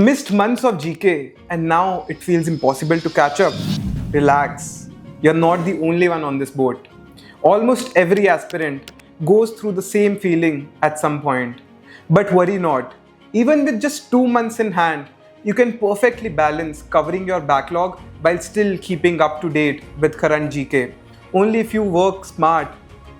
Missed months of GK and now it feels impossible to catch up. Relax. You're not the only one on this boat. Almost every aspirant goes through the same feeling at some point. But worry not. Even with just 2 months in hand, you can perfectly balance covering your backlog while still keeping up to date with current GK. Only if you work smart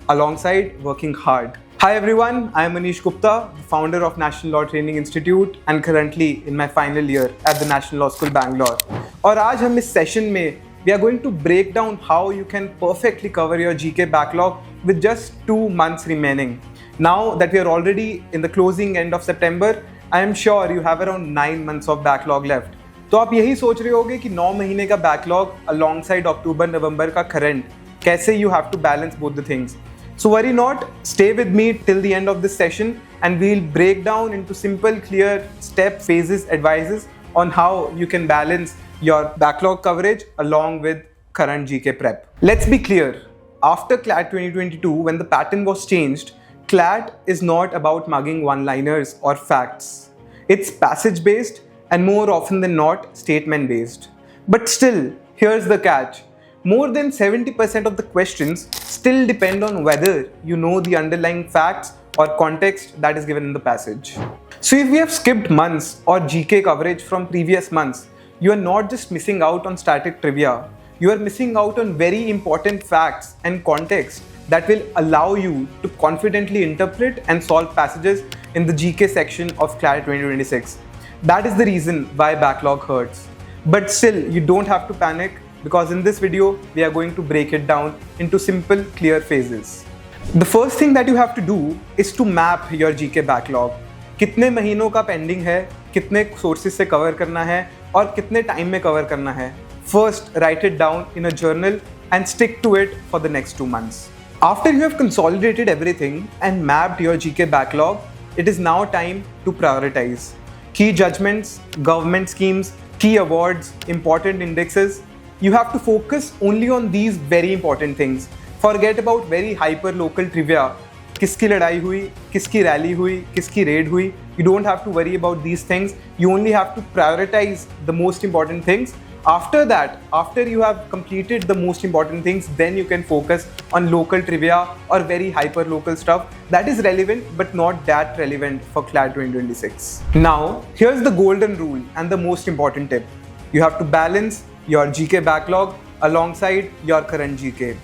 alongside working hard. Hi everyone, I am Manish Gupta, the founder of National Law Training Institute and currently in my final year at the National Law School, Bangalore. और आज हम इस session में we are going to break down how you can perfectly cover your GK backlog with just 2 months remaining. Now that we are already in the closing end of September, I am sure you have around 9 months of backlog left. तो आप यही सोच रहे होगे कि 9 महीने का backlog alongside October-November का current, कैसे you have to balance both the things. So worry not, stay with me till the end of this session and we'll break down into simple, clear step, phases, advices on how you can balance your backlog coverage along with current GK prep. Let's be clear, after CLAT 2022, when the pattern was changed, CLAT is not about mugging one-liners or facts. It's passage-based and more often than not, statement-based. But still, here's the catch. More than 70% of the questions still depend on whether you know the underlying facts or context that is given in the passage. So if we have skipped months or GK coverage from previous months, you are not just missing out on static trivia, you are missing out on very important facts and context that will allow you to confidently interpret and solve passages in the GK section of CLAT 2026. That is the reason why backlog hurts. But still, you don't have to panic, because in this video, we are going to break it down into simple, clear phases. The first thing that you have to do is to map your GK backlog. कितने महीनों का pending है, कितने sources से cover करना है और कितने time में cover करना है. First, write it down in a journal and stick to it for the next 2 months. After you have consolidated everything and mapped your GK backlog, it is now time to prioritize. Key judgments, government schemes, key awards, important indexes. You have to focus only on these very important things. Forget about very hyper local trivia. किसकी लड़ाई हुई, किसकी rally हुई, किसकी red हुई. You don't have to worry about these things. You only have to prioritize the most important things. After that, after you have completed the most important things, then you can focus on local trivia or very hyper local stuff that is relevant but not that relevant for CLAT 2026. Now, here's the golden rule and the most important tip. You have to balance your GK backlog alongside your current GK.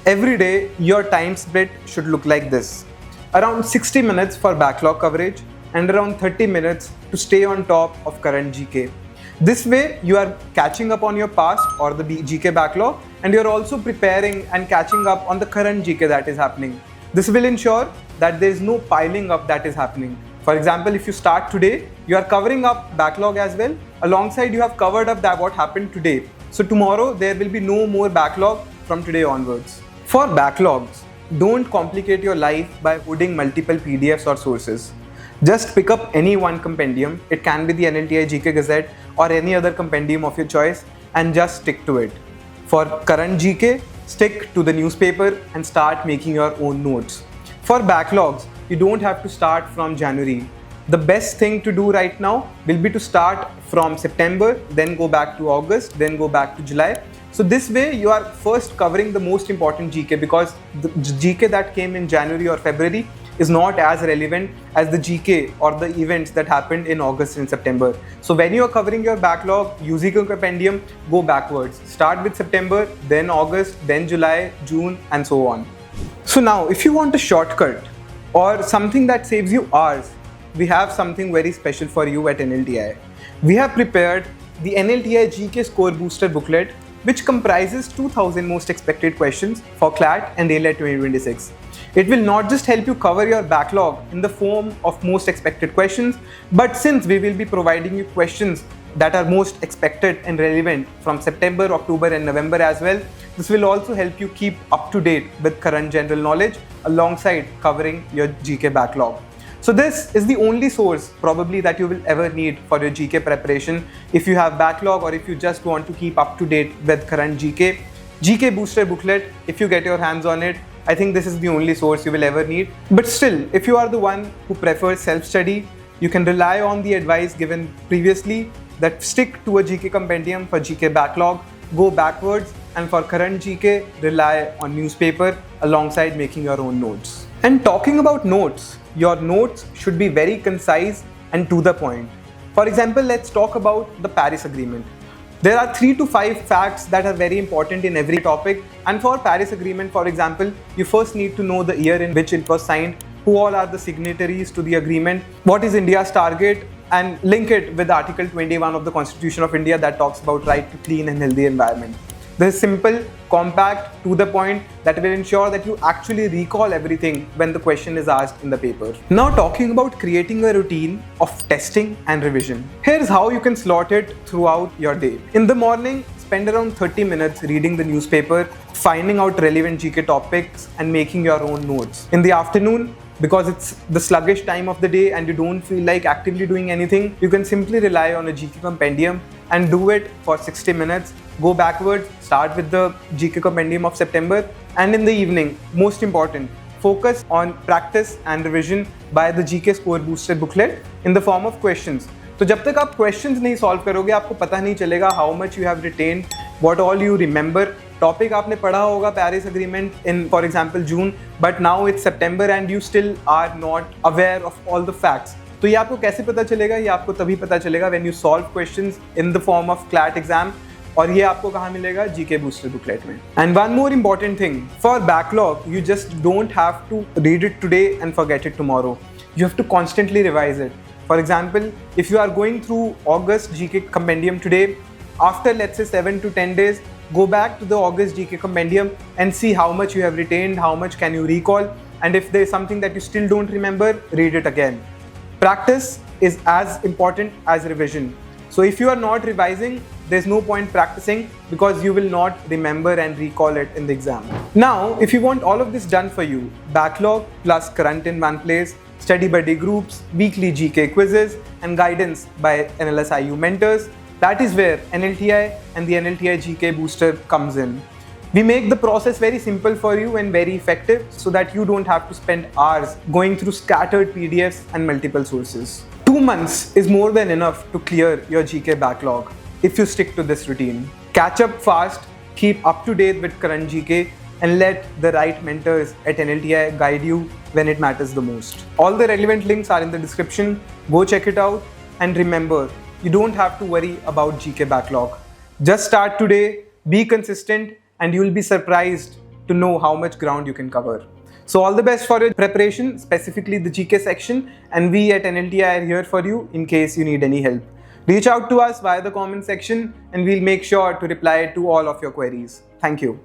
Every day, your time split should look like this. Around 60 minutes for backlog coverage and around 30 minutes to stay on top of current GK. This way, you are catching up on your past or the GK backlog and you're also preparing and catching up on the current GK that is happening. This will ensure that there is no piling up that is happening. For example, if you start today, you are covering up backlog as well. Alongside, you have covered up that what happened today. So tomorrow, there will be no more backlog from today onwards. For backlogs, don't complicate your life by putting multiple PDFs or sources. Just pick up any one compendium. It can be the NLTI GK Gazette or any other compendium of your choice and just stick to it. For current GK, stick to the newspaper and start making your own notes. For backlogs, you don't have to start from January. The best thing to do right now will be to start from September, then go back to August, then go back to July. So this way you are first covering the most important GK, because the GK that came in January or February is not as relevant as the GK or the events that happened in August and September. So when you are covering your backlog using a compendium, go backwards. Start with September, then August, then July, June, and so on. So now if you want a shortcut or something that saves you hours, we have something very special for you at NLTI. We have prepared the NLTI GK Score Booster booklet, which comprises 2000 most expected questions for CLAT and ALAT 2026. It will not just help you cover your backlog in the form of most expected questions, but since we will be providing you questions that are most expected and relevant from September, October and November as well, this will also help you keep up to date with current general knowledge alongside covering your GK backlog. So this is the only source probably that you will ever need for your GK preparation if you have backlog or if you just want to keep up to date with current GK. GK Booster booklet, if you get your hands on it, I think this is the only source you will ever need. But still, if you are the one who prefers self-study, you can rely on the advice given previously that stick to a GK compendium for GK backlog, go backwards, and for current GK, rely on newspaper alongside making your own notes. And talking about notes, your notes should be very concise and to the point. For example, let's talk about the Paris Agreement. There are 3 to 5 facts that are very important in every topic, and for Paris Agreement, for example, you first need to know the year in which it was signed, who all are the signatories to the agreement, what is India's target, and link it with Article 21 of the Constitution of India that talks about right to clean and healthy environment. This is simple, compact, to the point that will ensure that you actually recall everything when the question is asked in the paper. Now talking about creating a routine of testing and revision. Here's how you can slot it throughout your day. In the morning, spend around 30 minutes reading the newspaper, finding out relevant GK topics and making your own notes. In the afternoon, because it's the sluggish time of the day and you don't feel like actively doing anything, you can simply rely on a GK compendium and do it for 60 minutes. Go backwards, start with the GK compendium of September, and in the evening, most important, focus on practice and revision by the GK Score Booster booklet in the form of questions. तो जब तक आप questions नहीं solve करोगे, आपको पता नहीं चलेगा how much you have retained, what all you remember. Topic आपने पढ़ा होगा Paris Agreement in, for example, June, but now it's September and you still are not aware of all the facts. तो ये आपको कैसे पता चलेगा? ये आपको तभी पता चलेगा when you solve questions in the form of CLAT exam. और ये आपको कहाँ मिलेगा? GK Booster booklet में. And one more important thing, for backlog, you just don't have to read it today and forget it tomorrow. You have to constantly revise it. For example, if you are going through August GK compendium today, after let's say 7 to 10 days, go back to the August GK compendium and see how much you have retained, how much can you recall, and if there is something that you still don't remember, read it again. Practice is as important as revision. So if you are not revising, there's no point practicing because you will not remember and recall it in the exam. Now, if you want all of this done for you, backlog plus current in one place, study buddy groups, weekly GK quizzes, and guidance by NLSIU mentors, that is where NLTI and the NLTI GK Booster comes in. We make the process very simple for you and very effective so that you don't have to spend hours going through scattered PDFs and multiple sources. 2 months is more than enough to clear your GK backlog if you stick to this routine. Catch up fast, keep up to date with current GK, and let the right mentors at NLTI guide you when it matters the most. All the relevant links are in the description. Go check it out, and remember, you don't have to worry about GK backlog. Just start today, be consistent, and you will be surprised to know how much ground you can cover. So all the best for your preparation, specifically the GK section, and we at NLTI are here for you in case you need any help. Reach out to us via the comment section and we'll make sure to reply to all of your queries. Thank you.